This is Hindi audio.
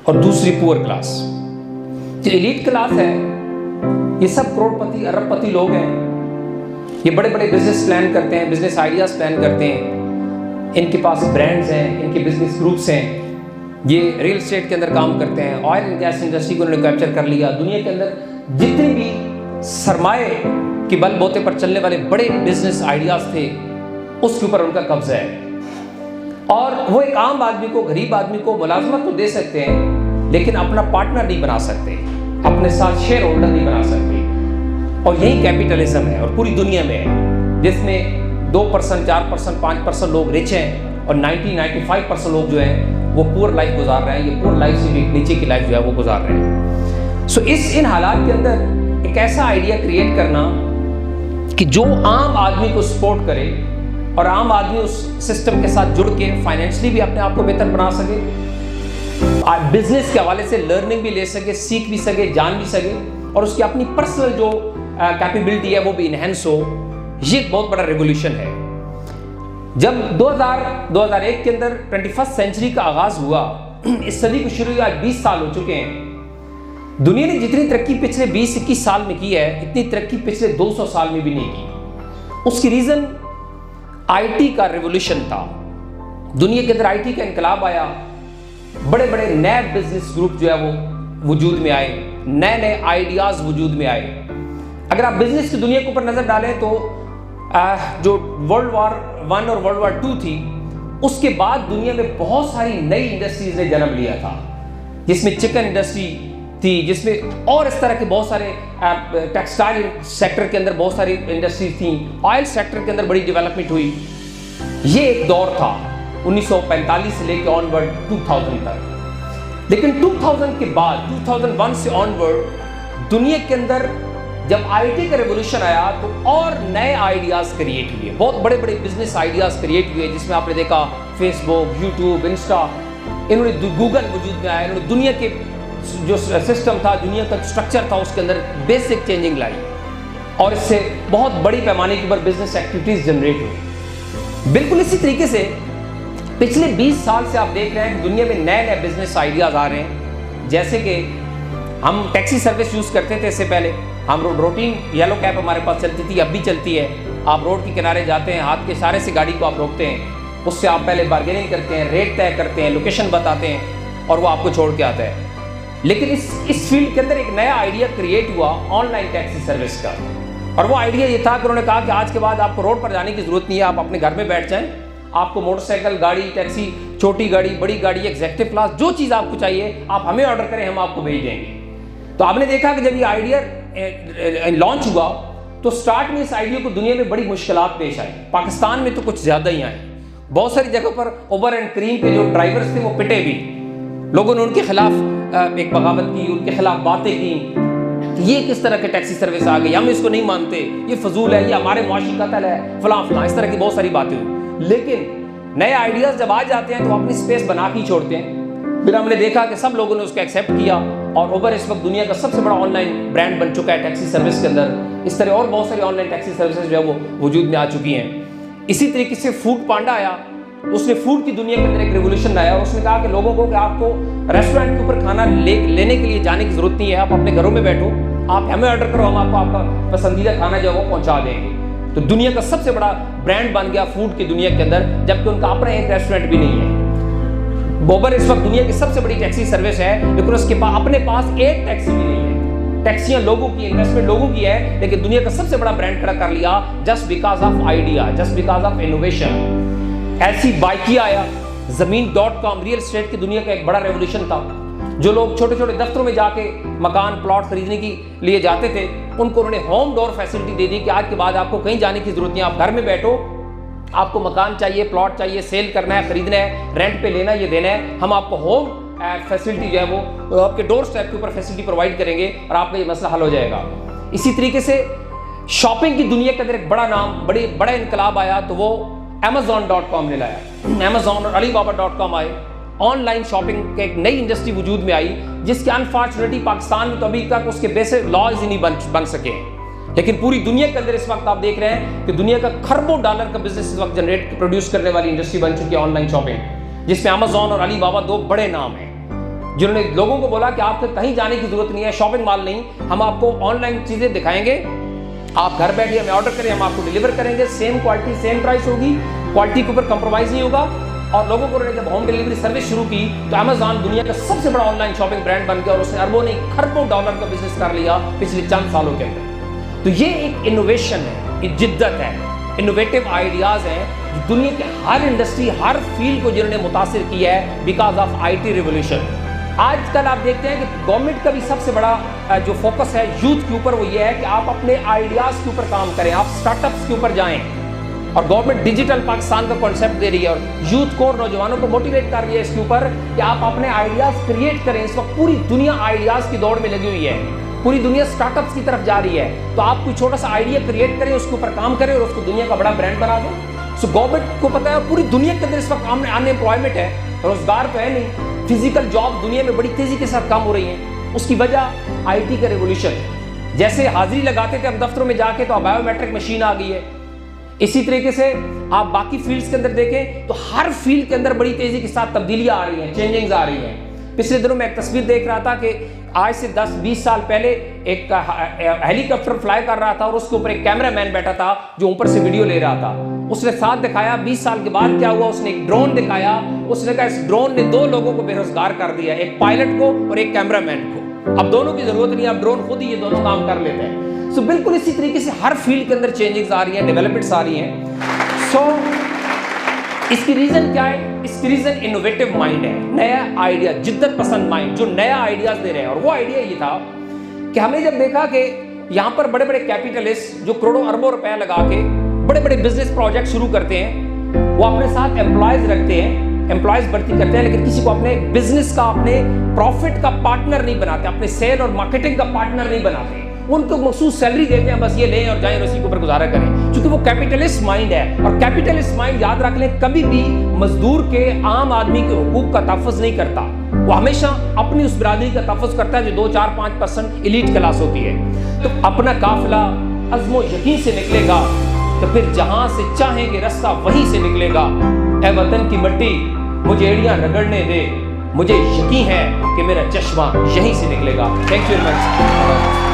और दूसरी पुअर क्लास। जो एलीट क्लास है ये सब करोड़पति अरबपति लोग हैं। ये बड़े बड़े बिजनेस प्लान करते हैं, बिजनेस आइडियाज प्लान करते हैं, इनके पास ब्रांड्स हैं, इनके बिजनेस ग्रुप्स हैं, ये रियल एस्टेट के अंदर काम करते हैं, ऑयल एंड गैस इंडस्ट्री को उन्होंने कैप्चर कर लिया। दुनिया के अंदर जितने भी सरमाए के बलबूते पर चलने वाले बड़े बिजनेस आइडियाज थे उसके ऊपर उनका कब्जा है। और वो एक आम आदमी को, गरीब आदमी को मुलाजमत तो दे सकते हैं लेकिन अपना पार्टनर नहीं बना सकते, अपने साथ शेयर होल्डर नहीं बना सकते। और यही कैपिटलिज्म है और पूरी दुनिया में है, जिसमें 2%, 4%, 5% लोग रिच हैं और 95% लोग जो हैं वो पुअर लाइफ गुजार रहे हैं। ये पुअर लाइफ से भी नीचे की लाइफ जो है वो गुजार रहे हैं। सो इन हालात के अंदर एक ऐसा आइडिया क्रिएट करना कि जो आम आदमी को सपोर्ट करे और आम आदमी उस सिस्टम के साथ जुड़ के फाइनेंशियली भी अपने आप को बेहतर बना सके, बिजनेस के हवाले से लर्निंग भी ले सके, सीख भी सके, जान भी सके और उसकी अपनी पर्सनल जो कैपेबिलिटी है वो भी इनहेंस हो। ये एक बहुत बड़ा रेवोल्यूशन है। जब 2001 के अंदर 21st सेंचुरी का आगाज हुआ, इस सदी को शुरू हुई, आज 20 साल हो चुके हैं। दुनिया ने जितनी तरक्की पिछले 20-21 साल में की है इतनी तरक्की पिछले 200 साल में भी नहीं की। उसकी रीजन आईटी का रेवोल्यूशन था। दुनिया के अंदर आईटी का इनकलाब आया, बड़े बड़े नए बिजनेस ग्रुप जो है वो वजूद में आए, नए नए आइडियाज वजूद में आए। अगर आप बिजनेस की दुनिया के ऊपर नजर डालें तो जो वर्ल्ड वॉर 1 और वर्ल्ड वॉर 2 थी, उसके बाद दुनिया में बहुत सारी नई इंडस्ट्रीज ने जन्म लिया था, जिसमें चिकन इंडस्ट्री थी, जिसमें और इस तरह के बहुत सारे टेक्सटाइल सेक्टर के अंदर बहुत सारी इंडस्ट्रीज थी, ऑयल सेक्टर के अंदर बड़ी डेवलपमेंट हुई। ये एक दौर था 1945 से लेकर ऑनवर्ड 2000 तक। लेकिन 2000 के बाद 2001 से ऑनवर्ड दुनिया के अंदर जब आईटी का रेवोल्यूशन आया तो और नए आइडियाज क्रिएट हुए, बहुत बड़े बड़े बिजनेस आइडियाज क्रिएट हुए, जिसमें आपने देखा फेसबुक, यूट्यूब, इंस्टा, इन्होंने गूगल वजूद में आया, इन्होंने दुनिया के जो सिस्टम था, दुनिया का स्ट्रक्चर था, उसके अंदर बेसिक चेंजिंग लाई और इससे बहुत बड़ी पैमाने के ऊपर बिजनेस एक्टिविटीज जनरेट हुई। बिल्कुल इसी तरीके से पिछले 20 साल से आप देख रहे हैं कि दुनिया में नए नए बिजनेस आइडियाज आ रहे हैं। जैसे कि हम टैक्सी सर्विस यूज करते थे, इससे पहले हम रूटीन येलो कैब हमारे पास चलती थी, अब भी चलती है। आप रोड के किनारे जाते हैं, हाथ के इशारे से गाड़ी को आप रोकते हैं, उससे आप पहले बार्गेनिंग करते हैं, रेट तय करते हैं, लोकेशन बताते हैं और वो आपको छोड़ के आता है। लेकिन इस फील्ड के अंदर एक नया आइडिया क्रिएट हुआ ऑनलाइन टैक्सी सर्विस का, और वो आइडिया ये था कि उन्होंने कहा कि आज के बाद आपको रोड पर जाने की जरूरत नहीं है, आप अपने घर में बैठ जाएं, आपको मोटरसाइकिल, गाड़ी, टैक्सी, छोटी गाड़ी, बड़ी गाड़ी, एग्जेक्टिव क्लास, जो चीज़ आपको चाहिए आप हमें ऑर्डर करें, हम आपको भेज देंगे। तो आपने देखा कि जब ये आइडिया लॉन्च हुआ तो स्टार्ट में इस आइडिया को दुनिया में बड़ी मुश्किलात पेश आई। पाकिस्तान में तो कुछ ज़्यादा ही आए, बहुत सारी जगहों पर उबर एंड क्रीम के जो ड्राइवर्स थे वो पिटे भी, लोगों ने उनके खिलाफ एक बगावत की, उनके खिलाफ बातें की कि ये किस तरह के टैक्सी सर्विस आ गई, हम इसको नहीं मानते, ये फजूल है, ये हमारे मुआशी कत्ल है, फलां फलां, इस तरह की बहुत सारी बातें हुई। लेकिन नए आइडियाज जब आ जाते हैं तो अपनी स्पेस बना के छोड़ते हैं। फिर हमने देखा कि सब लोगों ने उसको एक्सेप्ट किया और उबर इस वक्त दुनिया का सबसे बड़ा ऑनलाइन ब्रांड बन चुका है टैक्सी सर्विस के अंदर। इस तरह और बहुत सारी ऑनलाइन टैक्सी सर्विसेज जो है वो वजूद में आ चुकी हैं। इसी तरीके से फूड पांडा आया, उसने फूड की दुनिया के अंदर एक रेवोल्यूशन लाया और उसने कहा कि लोगों को कि आपको रेस्टोरेंट के ऊपर खाना लेने के लिए जाने की जरूरत नहीं है, आप अपने घरों में बैठो, आप हमें ऑर्डर करो, हम आपको आपका पसंदीदा खाना जो है वो पहुंचा देंगे। तो दुनिया का सबसे बड़ा ब्रांड बन गया फूड की दुनिया के अंदर, जबकि उनका अपना एक रेस्टोरेंट भी नहीं है। उबर इस वक्त दुनिया की सबसे बड़ी टैक्सी सर्विस है, लेकिन उसके पास अपने पास एक टैक्सी भी नहीं है। टैक्सियां लोगों की, इन्वेस्टमेंट लोगों की है, लेकिन दुनिया का सबसे बड़ा ब्रांड खड़ा कर लिया just because of idea, just because of innovation. ऐसी बाइकिया आया, ज़मीन.com, रियल एस्टेट की दुनिया का एक बड़ा रेवोल्यूशन था। जो लोग छोटे छोटे दफ्तरों में जाके मकान प्लॉट खरीदने के लिए जाते थे, उनको उन्होंने होम डोर फैसिलिटी दे दी कि आज के बाद आपको कहीं जाने की जरूरत नहीं, आप घर में बैठो, आपको मकान चाहिए, प्लॉट चाहिए, सेल करना है, खरीदना है, रेंट पे लेना है, ये देना है, हम आपको होम फैसिलिटी जो है वो आपके डोर स्टेप के ऊपर फैसिलिटी प्रोवाइड करेंगे और आपका ये मसला हल हो जाएगा। इसी तरीके से शॉपिंग की दुनिया के अंदर एक बड़ा नाम, बड़ा इनकलाब आया तो वो Amazon.com ने लाया। Amazon और Alibaba.com आए, ऑनलाइन शॉपिंग की एक नई इंडस्ट्री वजूद में आई, जिसके अनफॉर्चुनेटली पाकिस्तान में तो अभी तक उसके बेसिक लॉज ही नहीं बन सके। लेकिन पूरी दुनिया के अंदर इस वक्त आप देख रहे हैं कि दुनिया का खरबों डॉलर का बिजनेस इस वक्त प्रोड्यूस करने वाली इंडस्ट्री बन चुकी है ऑनलाइन शॉपिंग, जिसमें Amazon और Alibaba दो बड़े नाम हैं। जिन्होंने लोगों को बोला कि आपको कहीं जाने की जरूरत नहीं है, शॉपिंग मॉल नहीं, हम आपको ऑनलाइन चीजें दिखाएंगे, आप घर बैठे हमें ऑर्डर करें, हम आपको डिलीवर करेंगे, सेम क्वालिटी सेम प्राइस होगी, क्वालिटी के ऊपर कंप्रोमाइज नहीं होगा। और लोगों को जब होम डिलीवरी सर्विस शुरू की तो अमेज़न दुनिया का सबसे बड़ा ऑनलाइन शॉपिंग ब्रांड बन गया और उसने अरबों नहीं खरबों डॉलर का बिजनेस कर लिया पिछले चंद सालों के अंदर। तो ये एक इनोवेशन है, ये जिद्दत है, इनोवेटिव आइडियाज हैं दुनिया के हर इंडस्ट्री, हर फील्ड को जिन्होंने मुतासिर किया है बिकॉज ऑफ IT रिवोल्यूशन। आजकल आप देखते हैं कि गवर्नमेंट का भी सबसे बड़ा जो फोकस है यूथ के ऊपर वो ये है कि आप अपने आइडियाज के ऊपर काम करें, आप स्टार्टअप्स के ऊपर जाएं। और गवर्नमेंट डिजिटल पाकिस्तान का कॉन्सेप्ट दे रही है और यूथ को और नौजवानों को मोटिवेट कर रही है इसके ऊपर कि आप अपने आइडियाज क्रिएट करें। इस वक्त पूरी दुनिया आइडियाज की दौड़ में लगी हुई है, पूरी दुनिया स्टार्टअप्स की तरफ जा रही है। तो आप कोई छोटा सा आइडिया क्रिएट करें, उसके ऊपर काम करें और उसको दुनिया का बड़ा ब्रांड बना दें। सो गवर्नमेंट को पता है पूरी दुनिया के अंदर इस वक्त अनएम्प्लॉयमेंट है, रोजगार तो है नहीं, फिजिकल जॉब दुनिया में बड़ी तेजी के साथ कम हो रही है। उसकी वजह IT का रिवोल्यूशन। जैसे हाजिरी लगाते थे हम दफ्तरों में जाके, तो अब बायोमेट्रिक मशीन आ गई है। इसी तरीके से आप बाकी फील्ड्स के अंदर देखें तो हर फील्ड के अंदर बड़ी तेजी के साथ तब्दीलियां आ रही हैं, चेंजिंग्स आ रही हैं। पिछले दिनों में एक तस्वीर देख रहा था कि आज से 10-20 साल पहले एक हेलीकॉप्टर फ्लाई कर रहा था और उसके ऊपर एक कैमरामैन बैठा था जो ऊपर से वीडियो ले रहा था। उसने साथ दिखाया 20 साल के बाद क्या हुआ, उसने एक ड्रोन दिखाया। उसने कहा इस ड्रोन ने 2 लोगों को बेरोजगार कर दिया, एक पायलट को और एक कैमरामैन को। अब दोनों की जरूरत नहीं, अब ड्रोन खुद ही ये दोनों काम कर लेते हैं। सो बिल्कुल इसी तरीके से हर फील्ड के अंदर चेंजेस आ रही हैं, डेवलपमेंट्स आ रही हैं। सो इसकी रीजन क्या है? इसकी रीजन इनोवेटिव माइंड है, नया आइडिया, जिद्दत पसंद माइंड जो नया आइडियाज दे रहे हैं। और वो आइडिया ये था कि हमने जब देखा कि यहाँ पर बड़े बड़े कैपिटलिस्ट जो करोड़ों अरबों रुपए लगा के बड़े बड़े बिजनेस प्रोजेक्ट शुरू करते हैं, वो अपने साथ एम्प्लॉयज रखते हैं, एम्प्लॉयज भर्ती करते हैं, लेकिन किसी को अपने बिजनेस का, अपने प्रॉफिट का पार्टनर नहीं बनाते, अपने सेल और मार्केटिंग का पार्टनर नहीं बनाते। उनको मखसूस सैलरी देते हैं, बस ये लें और जाएं और इसी के ऊपर गुजारा करें, क्योंकि वो कैपिटलिस्ट माइंड है। और कैपिटलिस्ट माइंड याद रख लें कभी भी मजदूर के, आम आदमी के हुकूक का तहफ़्फ़ुज़ नहीं करता। वो हमेशा अपनी उस बिरादरी का तहफ़्फ़ुज़ करता है जो 2-4-5% एलीट क्लास होती है। तो अपना काफिला अज़्मो यकीन से निकलेगा तो फिर जहां से चाहेंगे रास्ता वहीं से निकलेगा। ऐ वतन की मिट्टी मुझे एड़ियां रगड़ने दे, मुझे यकीन है कि मेरा चश्मा यहीं से निकलेगा। Thank you very much.